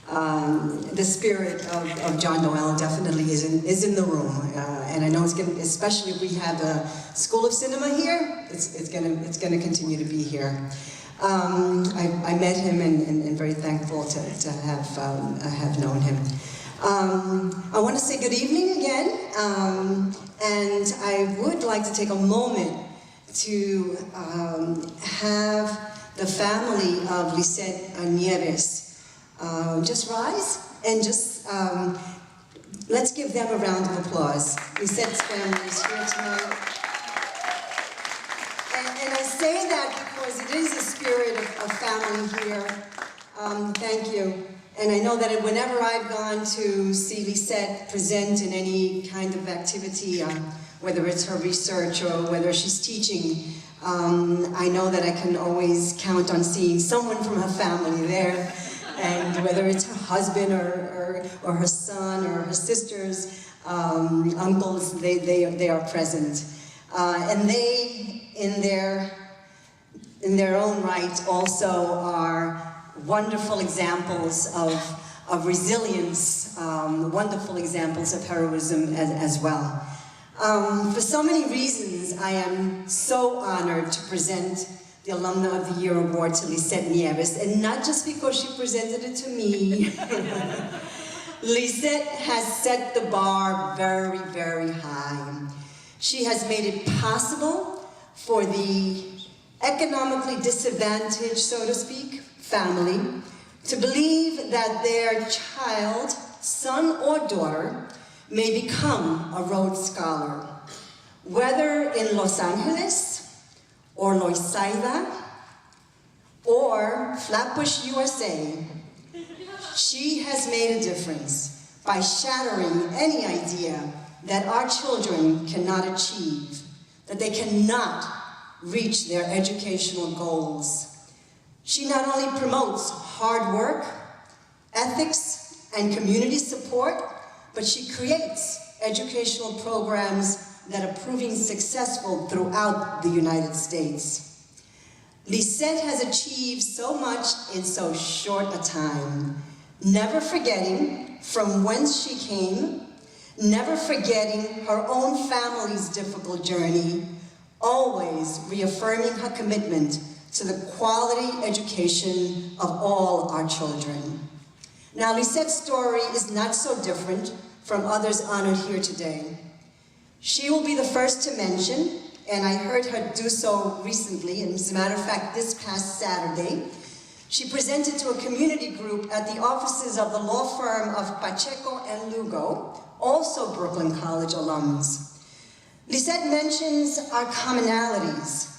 the spirit of John Noel definitely is in the room, and I know it's going to, especially if we have a School of Cinema here, it's going to continue to be here. I met him and very thankful to have known him. I want to say good evening again, and I would like to take a moment to have the family of Lisette and Nieves just rise and just let's give them a round of applause. Lisette's family is here tonight. And I say that because it is a spirit of family here. Thank you. And I know that whenever I've gone to see Lisette present in any kind of activity, whether it's her research or whether she's teaching, I know that I can always count on seeing someone from her family there. And whether it's her husband or her son or her sisters, uncles, they are present. And they, in their own right, also are wonderful examples of resilience, wonderful examples of heroism as well. For so many reasons, I am so honored to present the Alumna of the Year Award to Lisette Nieves, and not just because she presented it to me. Lisette has set the bar very, very high. She has made it possible for the economically disadvantaged, so to speak, family to believe that their child, son or daughter, may become a Rhodes Scholar, whether in Los Angeles, or Loisaida, or Flatbush, USA. She has made a difference by shattering any idea that our children cannot achieve, that they cannot reach their educational goals. She not only promotes hard work, ethics, and community support, but she creates educational programs that are proving successful throughout the United States. Lisette has achieved so much in so short a time, never forgetting from whence she came, never forgetting her own family's difficult journey, always reaffirming her commitment to the quality education of all our children. Now, Lisette's story is not so different from others honored here today. She will be the first to mention, and I heard her do so recently, and as a matter of fact, this past Saturday, she presented to a community group at the offices of the law firm of Pacheco and Lugo, also Brooklyn College alums. Lisette mentions our commonalities,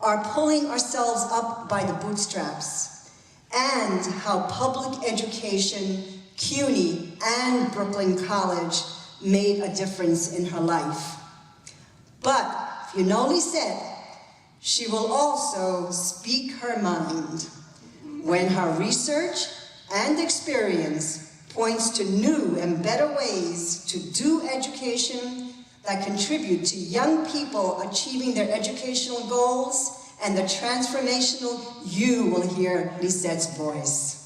our pulling ourselves up by the bootstraps, and how public education, CUNY, and Brooklyn College made a difference in her life. But if you know Lisette, she will also speak her mind when her research and experience points to new and better ways to do education that contribute to young people achieving their educational goals, and the transformational, you will hear Lisette's voice.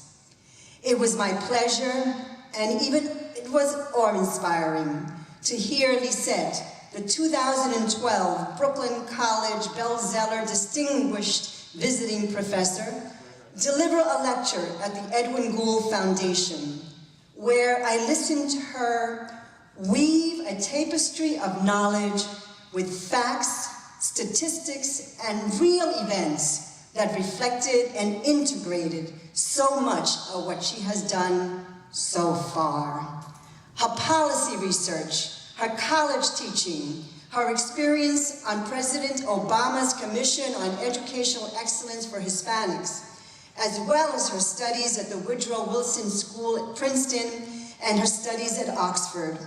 It was my pleasure, and even it was awe-inspiring to hear Lisette, the 2012 Brooklyn College Bell-Zeller Distinguished Visiting Professor, deliver a lecture at the Edwin Gould Foundation, where I listened to her weave a tapestry of knowledge with facts, statistics, and real events that reflected and integrated so much of what she has done so far. Her policy research, her college teaching, her experience on President Obama's Commission on Educational Excellence for Hispanics, as well as her studies at the Woodrow Wilson School at Princeton and her studies at Oxford.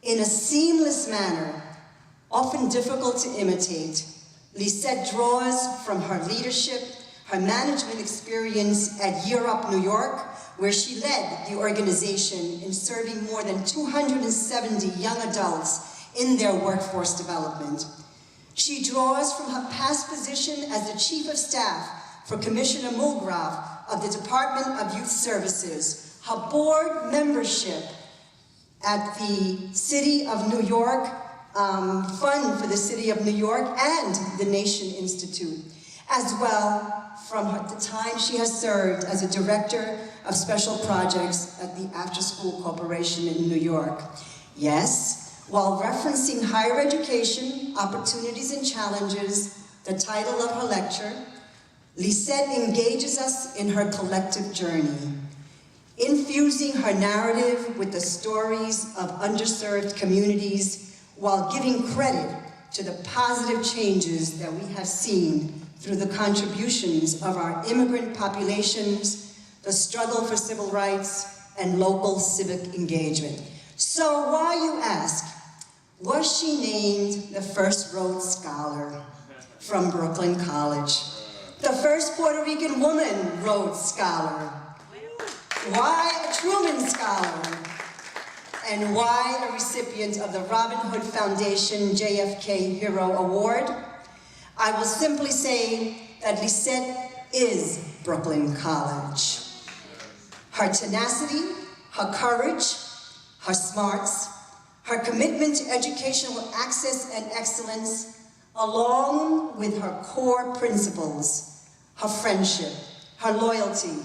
In a seamless manner, often difficult to imitate, Lisette draws from her leadership, her management experience at Year Up New York, where she led the organization in serving more than 270 young adults in their workforce development. She draws from her past position as the Chief of Staff for Commissioner Milga of the Department of Youth Services, her board membership at the City of New York, Fund for the City of New York and the Nation Institute, as well from the time she has served as a Director of Special Projects at the After School Corporation in New York. Yes, while referencing higher education, opportunities and challenges, the title of her lecture, Lisette engages us in her collective journey, infusing her narrative with the stories of underserved communities while giving credit to the positive changes that we have seen through the contributions of our immigrant populations, the struggle for civil rights, and local civic engagement. So why, you ask, was she named the first Rhodes Scholar from Brooklyn College? The first Puerto Rican woman Rhodes Scholar? Why a Truman Scholar? And why a recipient of the Robin Hood Foundation JFK Hero Award? I will simply say that Lisette is Brooklyn College. Her tenacity, her courage, her smarts, her commitment to educational access and excellence, along with her core principles, her friendship, her loyalty,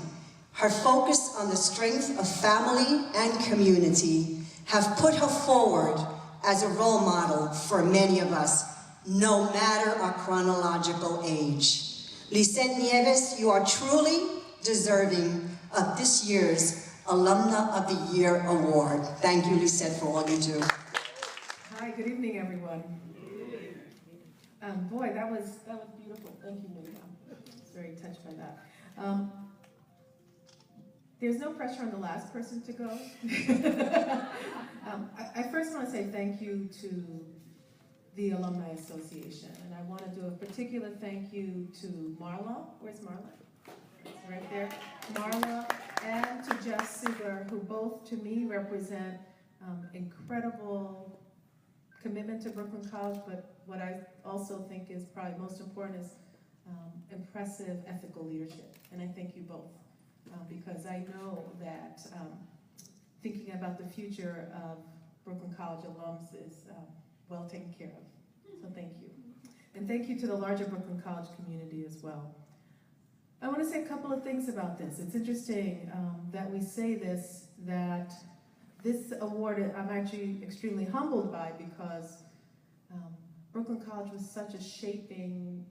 her focus on the strength of family and community, have put her forward as a role model for many of us, no matter our chronological age. Lisette Nieves, you are truly deserving of this year's Alumna of the Year Award. Thank you, Lisette, for all you do. Hi, good evening, everyone. Boy, that was beautiful. Thank you, Milga. I was very touched by that. There's no pressure on the last person to go. I first want to say thank you to the Alumni Association, and I want to do a particular thank you to Marla. Where's Marla? It's right there. Marla and to Jeff Sigler, who both, to me, represent incredible commitment to Brooklyn College, but what I also think is probably most important is impressive ethical leadership, and I thank you both. Because I know that thinking about the future of Brooklyn College alums is well taken care of. So thank you. And thank you to the larger Brooklyn College community as well. I want to say a couple of things about this. It's interesting that we say this, that this award I'm actually extremely humbled by, because Brooklyn College was such a shaping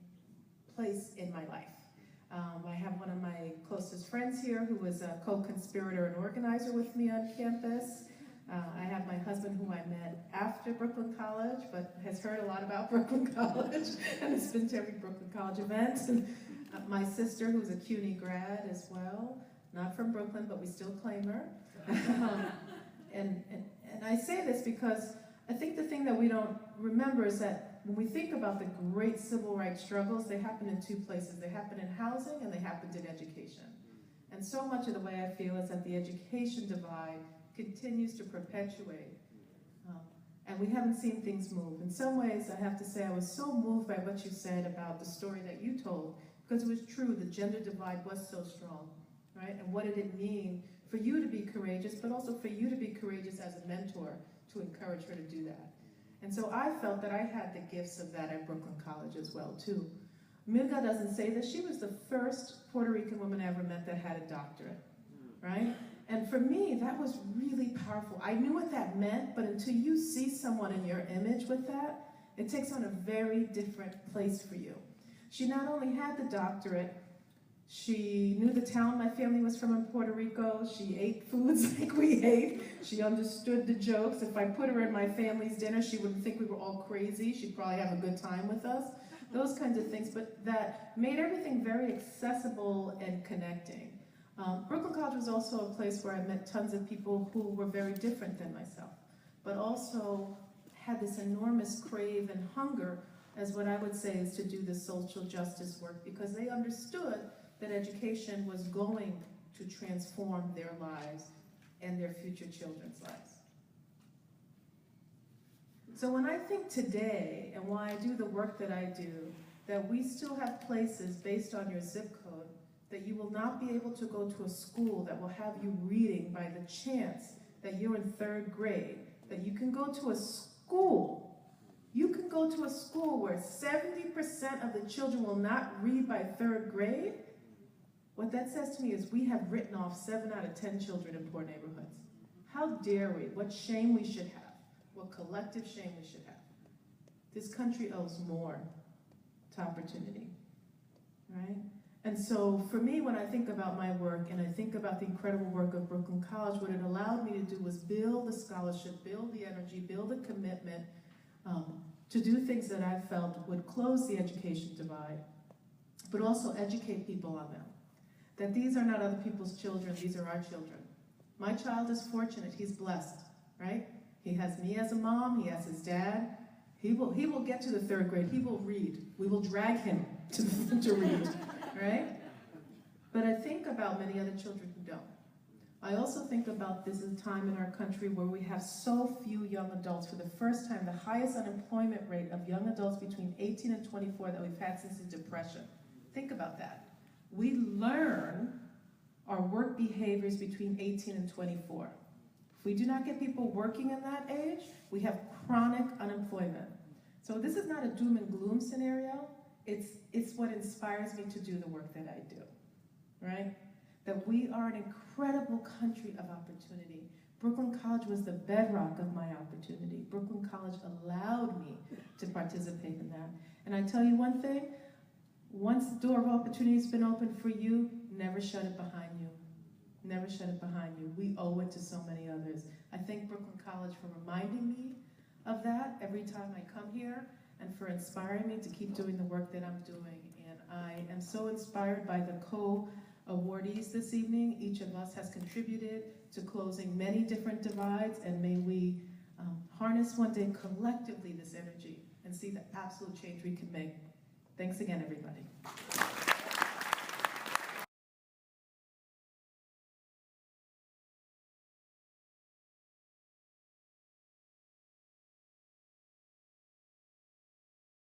place in my life. I have one of my closest friends here who was a co-conspirator and organizer with me on campus. I have my husband, who I met after Brooklyn College, but has heard a lot about Brooklyn College and has been to every Brooklyn College event. And my sister, who's a CUNY grad as well, not from Brooklyn, but we still claim her. And I say this because I think the thing that we don't remember is that when we think about the great civil rights struggles, they happened in two places. They happened in housing and they happened in education. And so much of the way I feel is that the education divide continues to perpetuate. And we haven't seen things move. In some ways, I have to say I was so moved by what you said about the story that you told, because it was true, the gender divide was so strong, right? And what did it mean for you to be courageous, but also for you to be courageous as a mentor to encourage her to do that. And so I felt that I had the gifts of that at Brooklyn College as well, too. Milga doesn't say this. She was the first Puerto Rican woman I ever met that had a doctorate, right? And for me, that was really powerful. I knew what that meant, but until you see someone in your image with that, it takes on a very different place for you. She not only had the doctorate, she knew the town my family was from in Puerto Rico. She ate foods like we ate. She understood the jokes. If I put her in my family's dinner, she wouldn't think we were all crazy. She'd probably have a good time with us. Those kinds of things, but that made everything very accessible and connecting. Brooklyn College was also a place where I met tons of people who were very different than myself, but also had this enormous crave and hunger, as what I would say is to do the social justice work, because they understood that education was going to transform their lives and their future children's lives. So when I think today, and why I do the work that I do, that we still have places based on your zip code that you will not be able to go to a school that will have you reading by the chance that you're in 3rd grade, that you can go to a school. You can go to a school where 70% of the children will not read by 3rd grade. What that says to me is we have written off 7 out of 10 children in poor neighborhoods. How dare we? What shame we should have. What collective shame we should have. This country owes more to opportunity, right? And so for me, when I think about my work and I think about the incredible work of Brooklyn College, what it allowed me to do was build the scholarship, build the energy, build the commitment to do things that I felt would close the education divide, but also educate people on them. That these are not other people's children, these are our children. My child is fortunate, he's blessed, right? He has me as a mom, he has his dad. He will get to the 3rd grade, he will read. We will drag him to read, right? But I think about many other children who don't. I also think about this is a time in our country where we have so few young adults. For the first time, the highest unemployment rate of young adults between 18 and 24 that we've had since the Depression. Think about that. We learn our work behaviors between 18 and 24. If we do not get people working in that age, we have chronic unemployment. So this is not a doom and gloom scenario. It's what inspires me to do the work that I do, right? That we are an incredible country of opportunity. Brooklyn College was the bedrock of my opportunity. Brooklyn College allowed me to participate in that. And I tell you one thing, once the door of opportunity has been opened for you, never shut it behind you. Never shut it behind you. We owe it to so many others. I thank Brooklyn College for reminding me of that every time I come here and for inspiring me to keep doing the work that I'm doing. And I am so inspired by the co-awardees this evening. Each of us has contributed to closing many different divides, and may we harness one day collectively this energy and see the absolute change we can make. Thanks again, everybody.